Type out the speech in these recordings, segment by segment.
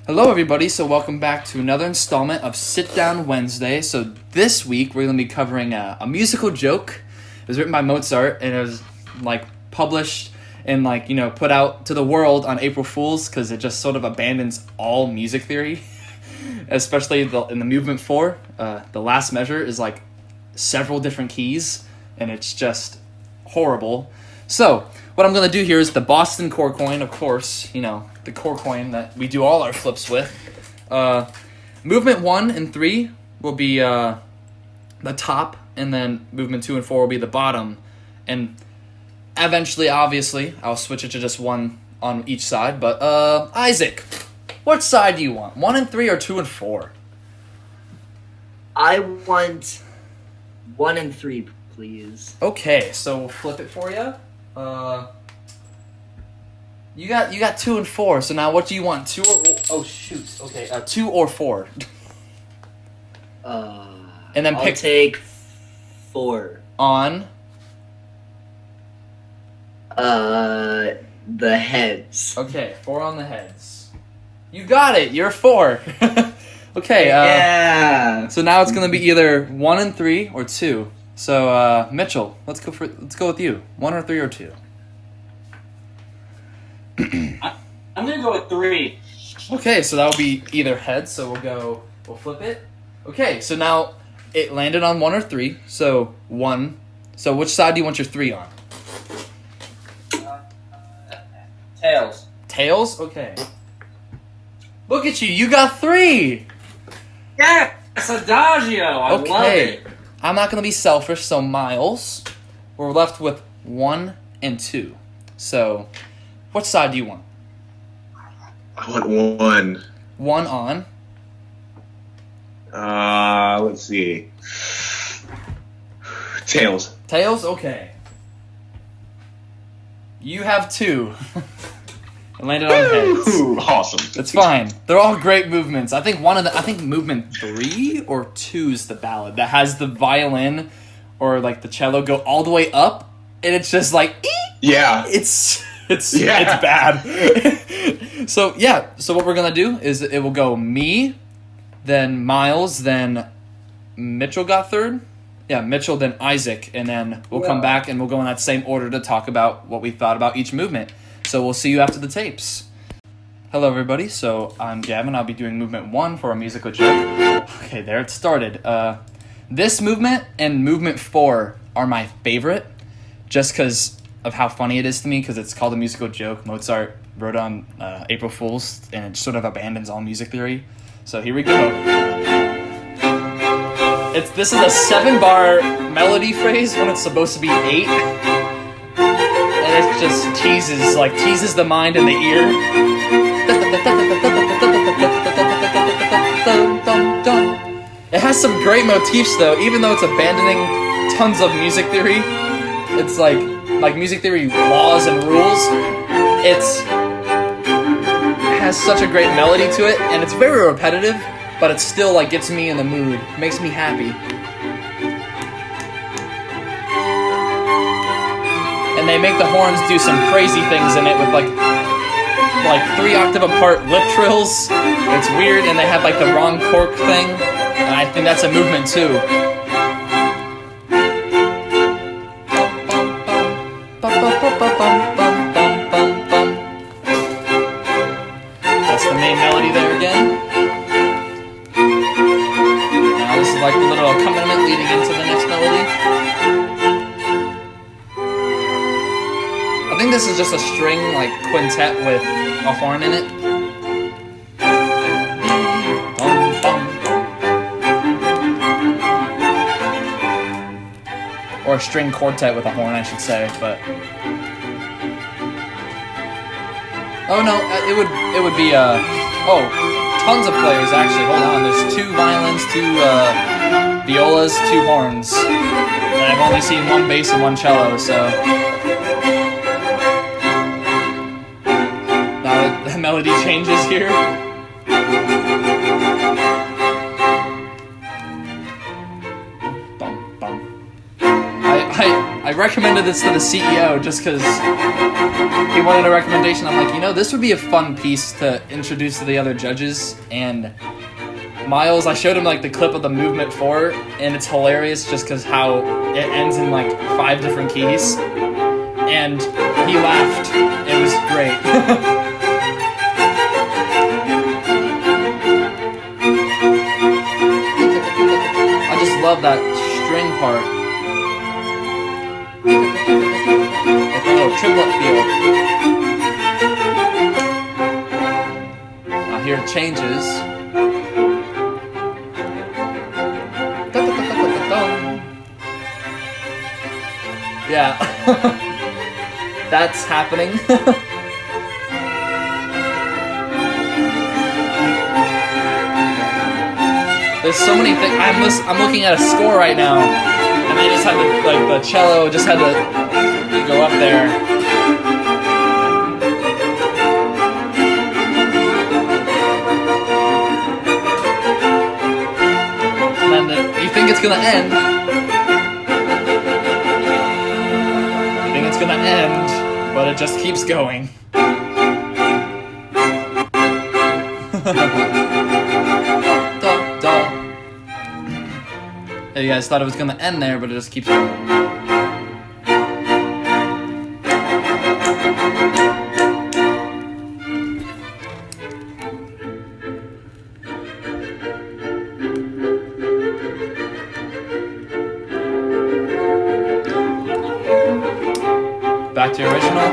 Hello, everybody. So welcome back to another installment of Sit Down Wednesday. So this week we're going to be covering a musical joke. It was written by Mozart and it was published and put out to the world on April Fool's because it just sort of abandons all music theory, especially in the movement 4. The last measure is several different keys and it's just horrible. So what I'm going to do here is the Boston core coin, of course, the core coin that we do all our flips with. Movement 1 and 3 will be the top, and then movement 2 and 4 will be the bottom. And eventually, obviously, I'll switch it to just one on each side. But Isaac, what side do you want? 1 and 3 or 2 and 4? I want 1 and 3, please. Okay, so we'll flip it for you. You got 2 and 4. So now, what do you want? 2 or 2 or 4? And then I'll take 4 on. The heads. Okay, 4 on the heads. You got it. You're 4. Okay. Yeah. So now it's gonna be either 1 and 3 or 2. So Mitchell, let's go with you. 1 or 3 or 2. I'm gonna go with 3. Okay, so that'll be either heads. So we'll flip it. Okay, so now it landed on 1 or 3. So 1. So which side do you want your 3 on? Tails. Tails. Okay. Look at you. You got 3. Yes, Adagio. I love it. I'm not going to be selfish, so Miles, we're left with 1 and 2. So, what side do you want? I want 1. 1 on. Let's see. Tails. Tails? Okay. You have 2. It landed on heads. Ooh, awesome. It's fine. They're all great movements. I think movement 3 or 2 is the ballad that has the violin or the cello go all the way up, and it's just Yeah. It's bad. So what we're gonna do is it will go me, then Miles, then Mitchell got 3rd. Yeah, Mitchell, then Isaac, and then we'll come back and we'll go in that same order to talk about what we thought about each movement. So we'll see you after the tapes. Hello, everybody. So I'm Gavin. I'll be doing movement 1 for a musical joke. Okay, there it started. This movement and movement 4 are my favorite, just because of how funny it is to me, because it's called a musical joke. Mozart wrote on April Fool's, and it sort of abandons all music theory. So here we go. This is a 7-bar melody phrase when it's supposed to be 8. And it just teases the mind and the ear. It has some great motifs though, even though it's abandoning tons of music theory. It's like music theory laws and rules. It has such a great melody to it, and it's very repetitive, but it still gets me in the mood, makes me happy. And they make the horns do some crazy things in it with 3-octave apart lip trills. It's weird, and they have the wrong cork thing, and I think that's a movement too. That's the main melody there again. Now this is the little accompaniment leading into the next melody. I think this is just a string quintet with a horn in it. Or a string quartet with a horn, I should say, but oh no, it would be tons of players actually. Hold on, there's 2 violins, 2 violas, 2 horns. And I've only seen 1 bass and 1 cello, so the melody changes here. I recommended this to the CEO just because he wanted a recommendation. I'm like, this would be a fun piece to introduce to the other judges. And Miles, I showed him like the clip of the movement 4, and it's hilarious just because how it ends in like 5 different keys. And he laughed. It was great. I just love that string part. With a little triplet feel. Now here it changes. Yeah. That's happening. There's so many things. I'm looking at a score right now, and they just had the cello just had to go up there. And then you think it's gonna end. It's gonna end, but it just keeps going. You guys thought it was gonna end there, but it just keeps going. Back to original.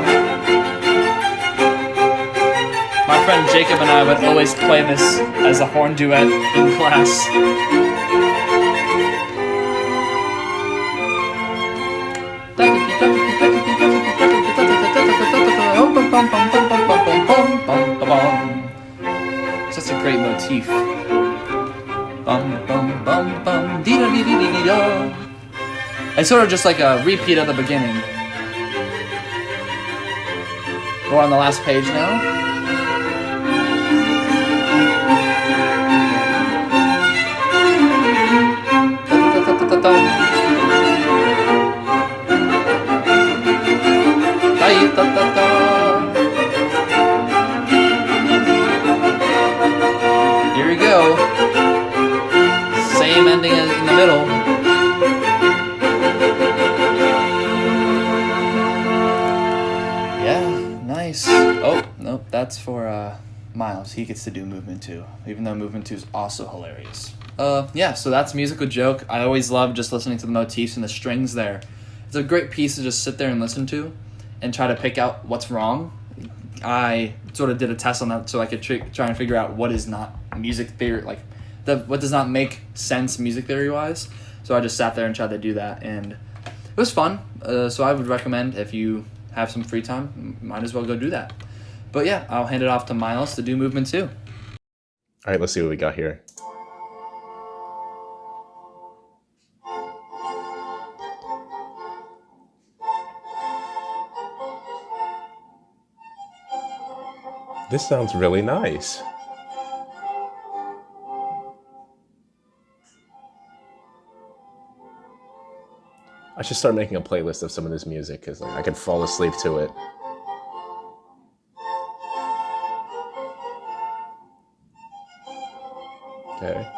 My friend Jacob and I would always play this as a horn duet in class. Such a great motif. It's sort of just like a repeat of the beginning. We're on the last page now. Here we go. Same ending in the middle. Oh, nope, that's for Miles. He gets to do movement 2, even though movement 2 is also hilarious. Yeah, so that's Musical Joke. I always love just listening to the motifs and the strings there. It's a great piece to just sit there and listen to and try to pick out what's wrong. I sort of did a test on that so I could try and figure out what is not music theory, like what does not make sense music theory-wise. So I just sat there and tried to do that, and it was fun. So I would recommend if you have some free time, might as well go do that. But yeah, I'll hand it off to Miles to do movement 2. All right, let's see what we got here. This sounds really nice. I should start making a playlist of some of this music because I could fall asleep to it. Okay.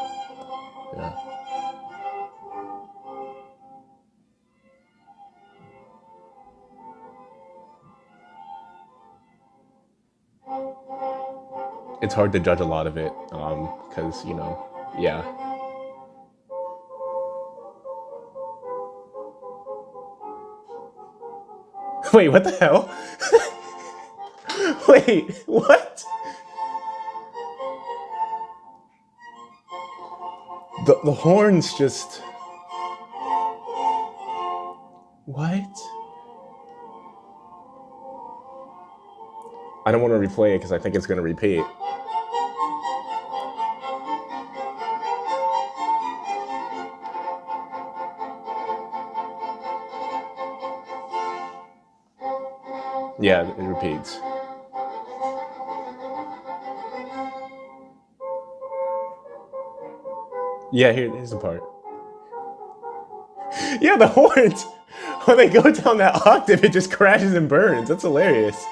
Yeah. It's hard to judge a lot of it because, yeah. Wait, what the hell? Wait, what? The horns just... What? I don't want to replay it because I think it's going to repeat. Yeah, it repeats. Yeah, here's the part. Yeah, the horns! when they go down that octave, it just crashes and burns. That's hilarious.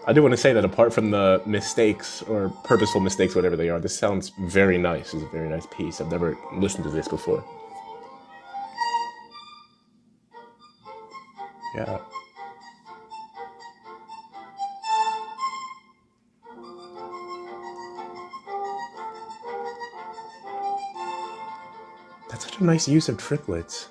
I do want to say that apart from the mistakes or purposeful mistakes, whatever they are, this sounds very nice. It's a very nice piece. I've never listened to this before. Yeah. That's such a nice use of triplets.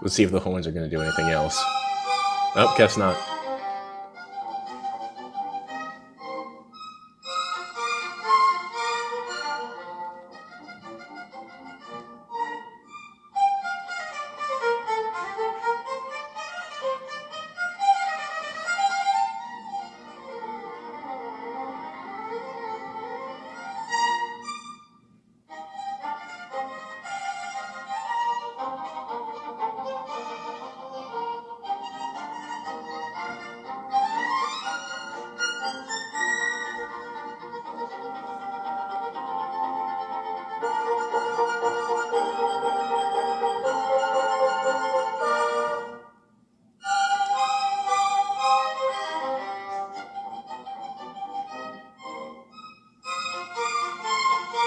Let's see if the horns are going to do anything else. Oh, guess not.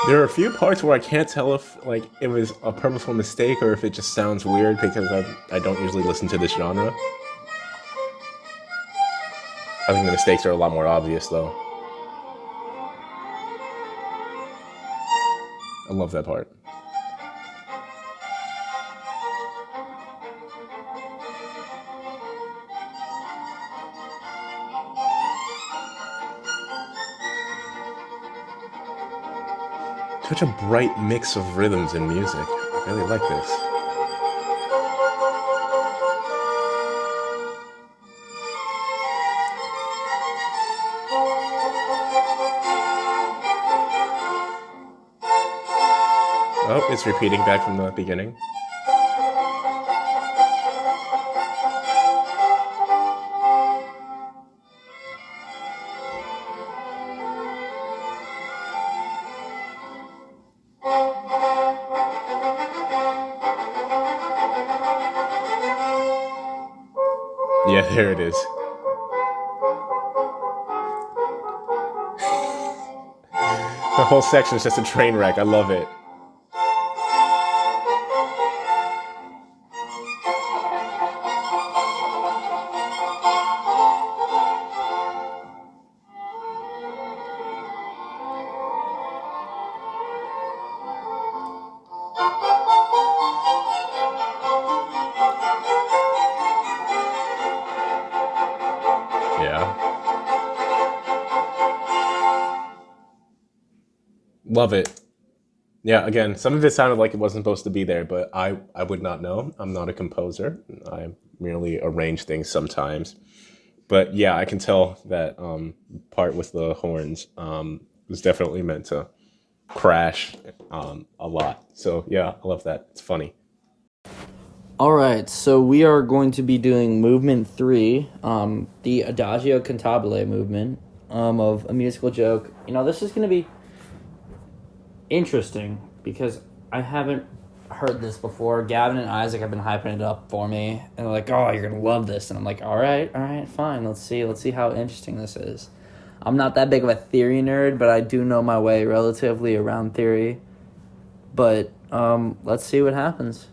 There are a few parts where I can't tell if like it was a purposeful mistake or if it just sounds weird because I don't usually listen to this genre. I think the mistakes are a lot more obvious though. I love that part. Such a bright mix of rhythms and music. I really like this. Oh, it's repeating back from the beginning. Yeah, there it is. The whole section is just a train wreck. I love it. Love it. Yeah, again, some of it sounded like it wasn't supposed to be there, but I would not know. I'm not a composer. I merely arrange things sometimes. But yeah, I can tell that part with the horns was definitely meant to crash a lot. So yeah, I love that. It's funny. All right, so we are going to be doing movement 3, the Adagio Cantabile movement of a musical joke. You know, this is going to be interesting because I haven't heard this before. Gavin and Isaac have been hyping it up for me, and they're like, "Oh, you're gonna love this," and I'm like, "All right, fine. Let's see how interesting this is." I'm not that big of a theory nerd, but I do know my way relatively around theory. But let's see what happens.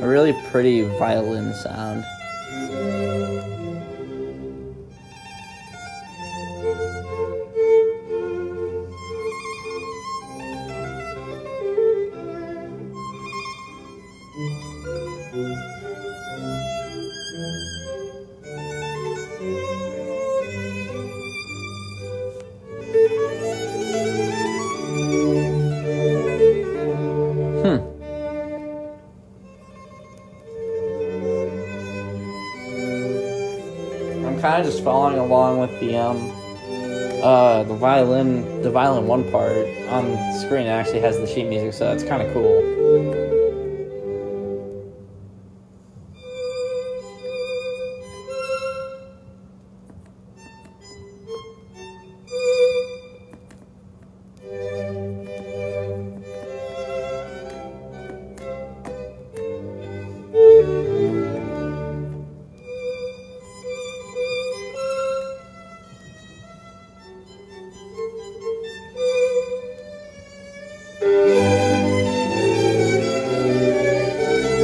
A really pretty violin sound. I'm kind of just following along with the violin one part on the screen. It actually has the sheet music, so that's kind of cool.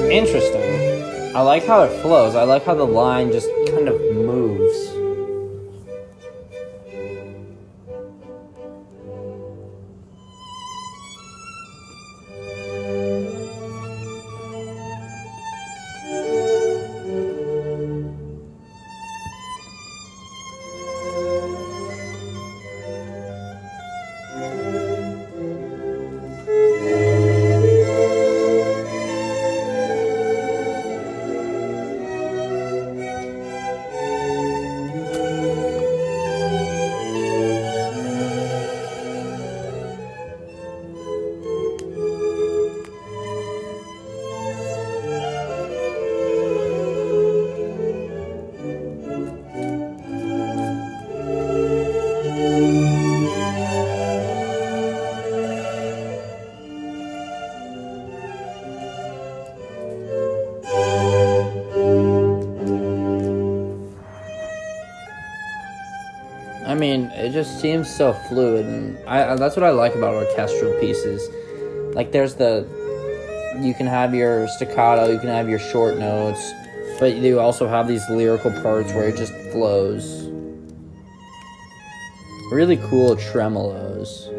Interesting. I like how it flows. I like how the line just kind of moves. I mean, it just seems so fluid, and that's what I like about orchestral pieces. Like, you can have your staccato, you can have your short notes, but you also have these lyrical parts where it just flows. Really cool tremolos.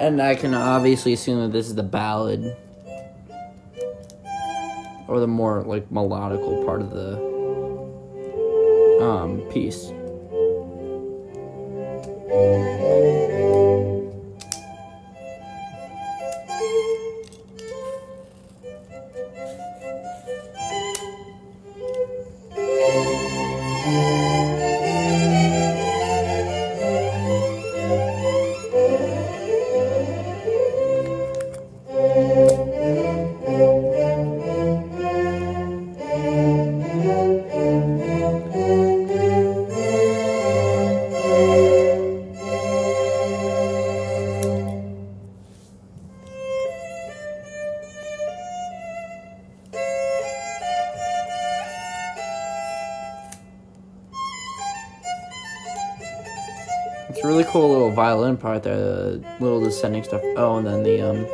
And I can obviously assume that this is the ballad. Or the more, like, melodical part of the piece. It's a really cool little violin part there, the little descending stuff. Oh, and then the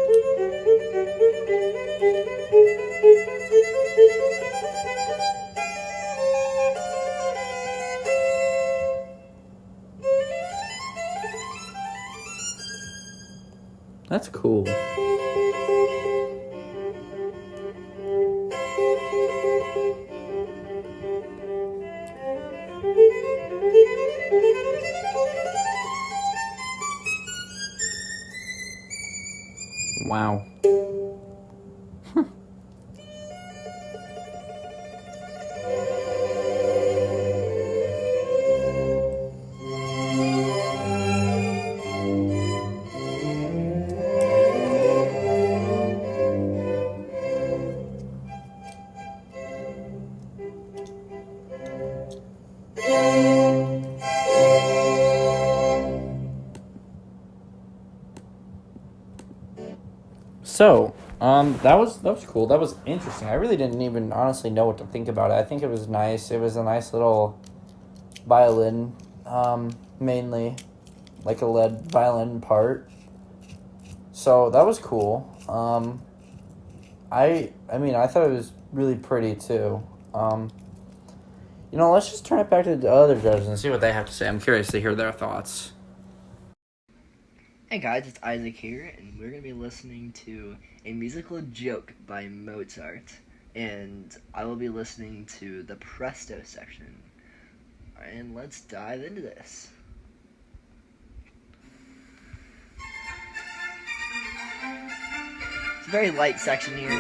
That's cool. Wow. So, that was cool. That was interesting. I really didn't even honestly know what to think about it. I think it was nice. It was a nice little violin, mainly, like a lead violin part. So that was cool. I mean, I thought it was really pretty too. Let's just turn it back to the other judges and see what they have to say. I'm curious to hear their thoughts. Hey guys, it's Isaac here, and we're going to be listening to a musical joke by Mozart, and I will be listening to the Presto section. And let's dive into this. It's a very light section here.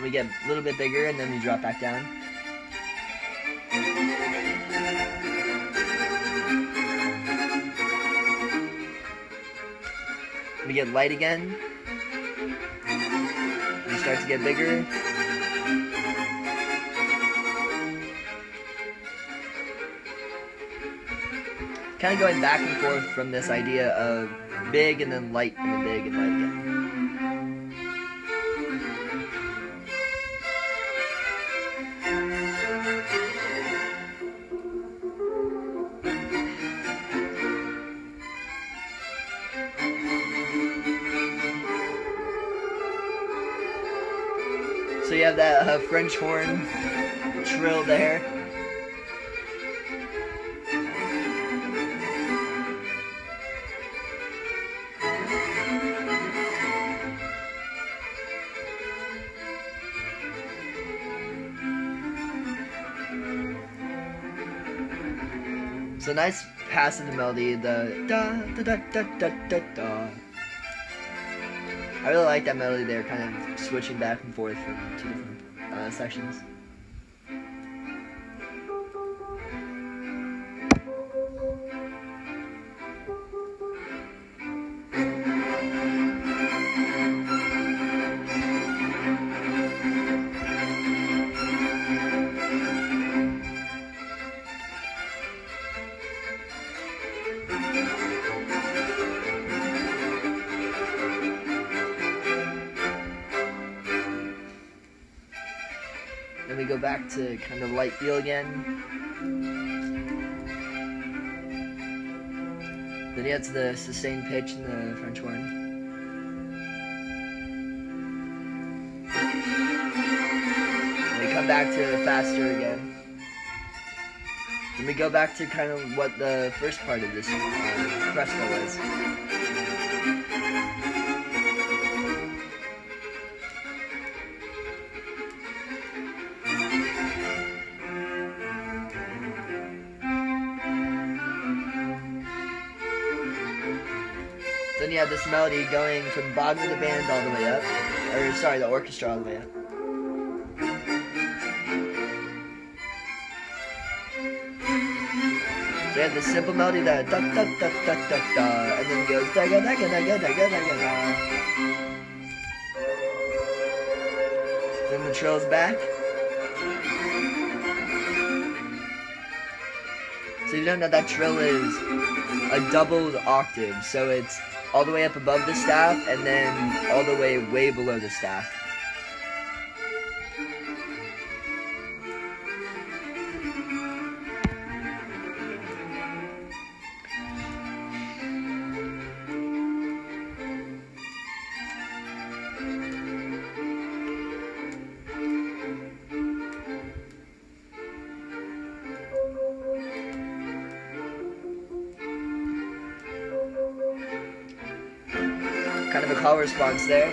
We get a little bit bigger, and then we drop back down. We get light again. We start to get bigger. Kind of going back and forth from this idea of big and then light and then big and light again. So you have that French horn trill there. So nice pass in the melody, the da da da da da da da. I really like that melody there, kind of switching back and forth from two different sections. Then we go back to kind of light feel again. Then you get to the sustained pitch in the French horn. Then we come back to faster again. Then we go back to kind of what the first part of this presto was. Then you have this melody going from the bottom of the band all the way up. Or, sorry, the orchestra all the way up. So you have the simple melody, the da da da da da da, and then it goes da ga da ga da ga da ga da ga da. Then the trill's back. So you don't know that trill is a doubled octave, so it's all the way up above the staff and then all the way below the staff. kind of a call response there.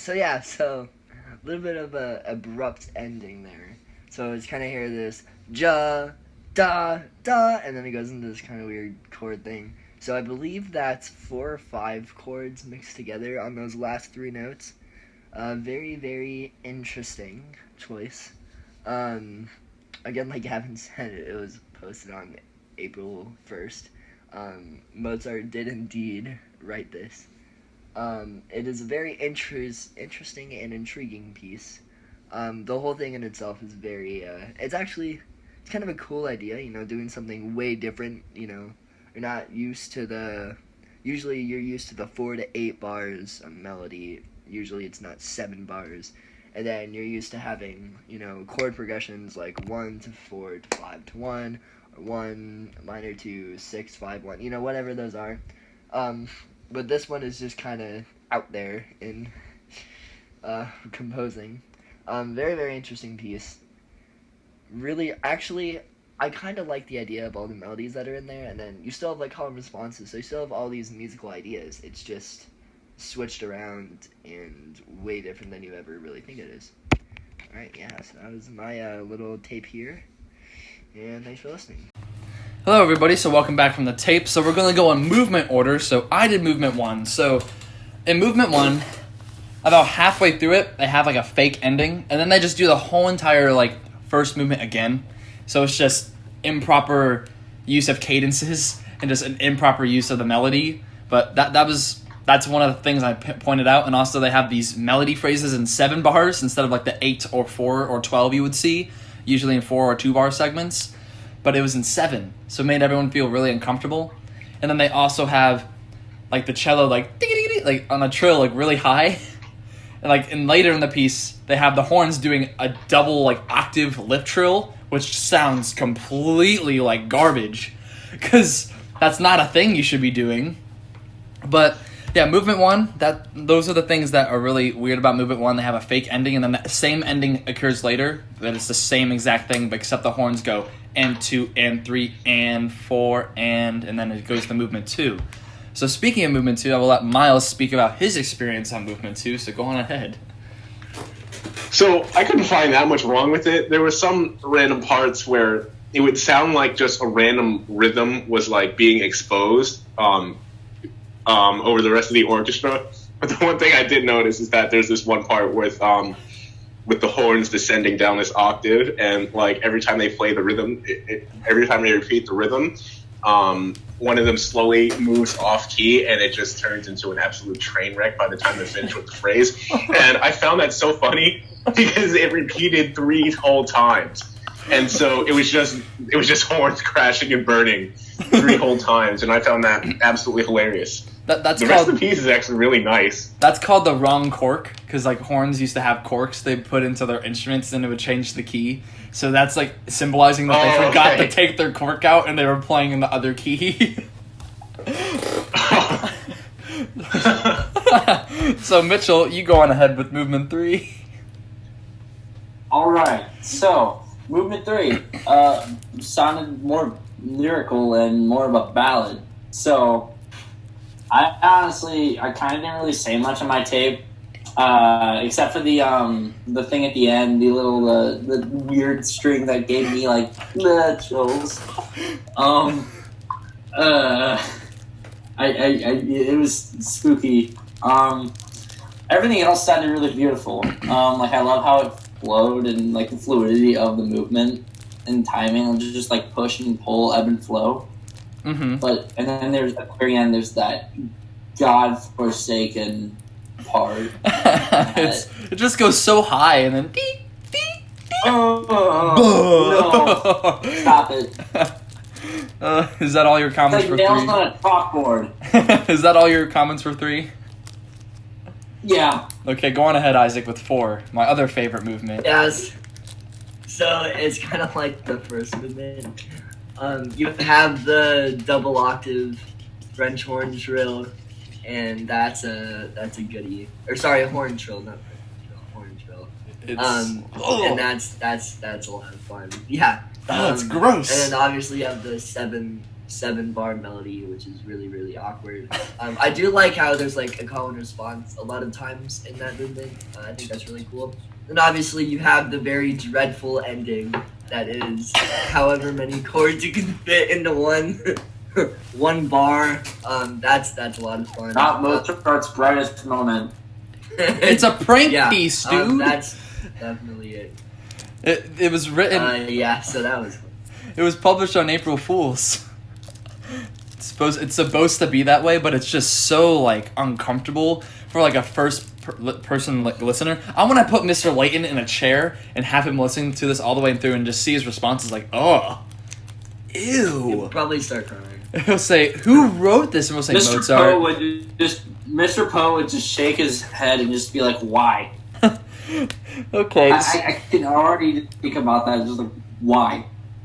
So yeah, so a little bit of a abrupt ending there. So it's kind of hear this ja, da, da, and then it goes into this kind of weird chord thing. So I believe that's 4 or 5 chords mixed together on those last 3 notes. Very, very interesting choice. Again, like Gavin said, it was posted on April 1st. Mozart did indeed write this. It is a very interesting and intriguing piece. The whole thing in itself is very, it's kind of a cool idea, doing something way different, you're not used to usually you're used to the 4 to 8 bars of melody, usually it's not 7 bars, and then you're used to having, chord progressions like 1 to 4 to 5 to 1, or 1 minor 2, 6, 5, 1, whatever those are. But this one is just kind of out there in composing. Very, very interesting piece. Really, actually, I kind of like the idea of all the melodies that are in there, and then you still have, like, call and responses, so you still have all these musical ideas. It's just switched around and way different than you ever really think it is. Alright, yeah, so that was my little tape here, and thanks for listening. Hello everybody, so welcome back from the tape. So we're going to go on movement order. So I did movement 1. So in movement 1, about halfway through it, they have like a fake ending, and then they just do the whole entire like first movement again. So it's just improper use of cadences and just an improper use of the melody. But that's one of the things I pointed out. And also they have these melody phrases in 7 bars instead of like the 8 or 4 or 12 you would see, usually in 4 or 2 bar segments. But it was in 7, so it made everyone feel really uncomfortable. And then they also have like the cello like on a trill like really high, and later in the piece they have the horns doing a double like octave lift trill, which sounds completely like garbage, because that's not a thing you should be doing. But yeah, movement 1, those are the things that are really weird about movement 1. They have a fake ending, and then the same ending occurs later. That it's the same exact thing, but except the horns go and 2 and 3 and 4 and then it goes to movement 2. So speaking of movement 2, I will let Miles speak about his experience on movement 2. So go on ahead. So I couldn't find that much wrong with it. There were some random parts where it would sound like just a random rhythm was like being exposed over the rest of the orchestra. But the one thing I did notice is that there's this one part with the horns descending down this octave, and like every time they play the rhythm, every time they repeat the rhythm, one of them slowly moves off key, and it just turns into an absolute train wreck by the time they finish with the phrase. And I found that so funny because it repeated 3 whole times, and so it was just horns crashing and burning 3 whole times, and I found that absolutely hilarious. That's the rest of the piece is actually really nice. That's called the wrong cork, because like horns used to have corks they put into their instruments and it would change the key. So that's like symbolizing that they forgot to take their cork out and they were playing in the other key. So Mitchell, you go on ahead with movement 3. All right, so movement 3 sounded more lyrical and more of a ballad. So I kind of didn't really say much on my tape, except for the thing at the end, the little the weird string that gave me like the chills. It was spooky. Everything else sounded really beautiful. Like I love how it flowed and like the fluidity of the movement and timing, and just like push and pull, ebb and flow. Mm-hmm. But and then there's at the very end there's that God-forsaken part. It just goes so high and then beep, beep. Oh, no. Stop it. Is that all your comments It's for like nails 3? on a chalkboard. Is that all your comments for 3? Yeah. Okay, go on ahead, Isaac, with 4. My other favorite movement. Yes. So it's kind of like the first movement. You have the double octave French horn trill, and that's a goodie. Or sorry, a horn trill, not French trill, horn trill. And that's a lot of fun. Yeah. That's gross. And then obviously you have the seven bar melody, which is really, really awkward. I do like how there's like a call and response a lot of times in that movement. I think that's really cool. And obviously you have the very dreadful ending that is however many chords you can fit into one bar. That's a lot of fun. Not Mozart's brightest moment. It's a prank piece, dude. That's definitely it. It was written. So that was fun. It was published on April Fool's. It's supposed to be that way, but it's just so like uncomfortable for like a person like listener. I want to put Mr. Layton in a chair and have him listen to this all the way through and just see his responses like, oh, ew. He'll probably start crying. He'll say, "Who wrote this?" And we'll say, "Mozart." Mr. Poe would just shake his head and just be like, "Why?" Okay. I can already think about that. Just like, why?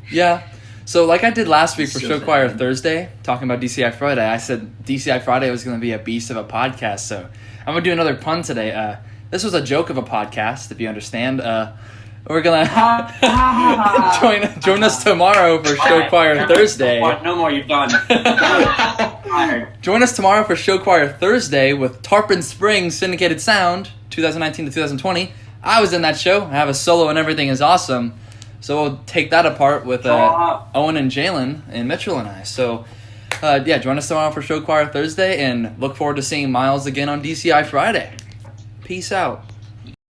Yeah. So like I did last week for So Show Choir sad. Thursday, talking about DCI Friday, I said DCI Friday was going to be a beast of a podcast. So I'm going to do another pun today. This was a joke of a podcast, if you understand. We're going to join us tomorrow for Show Choir Thursday. No more, you're done. Join us tomorrow for Show Choir Thursday with Tarpon Springs Syndicated Sound, 2019 to 2020. I was in that show. I have a solo and everything is awesome. So we'll take that apart with Owen and Jaelyn and Mitchell and I. So, join us tomorrow for Show Choir Thursday and look forward to seeing Miles again on DCI Friday. Peace out.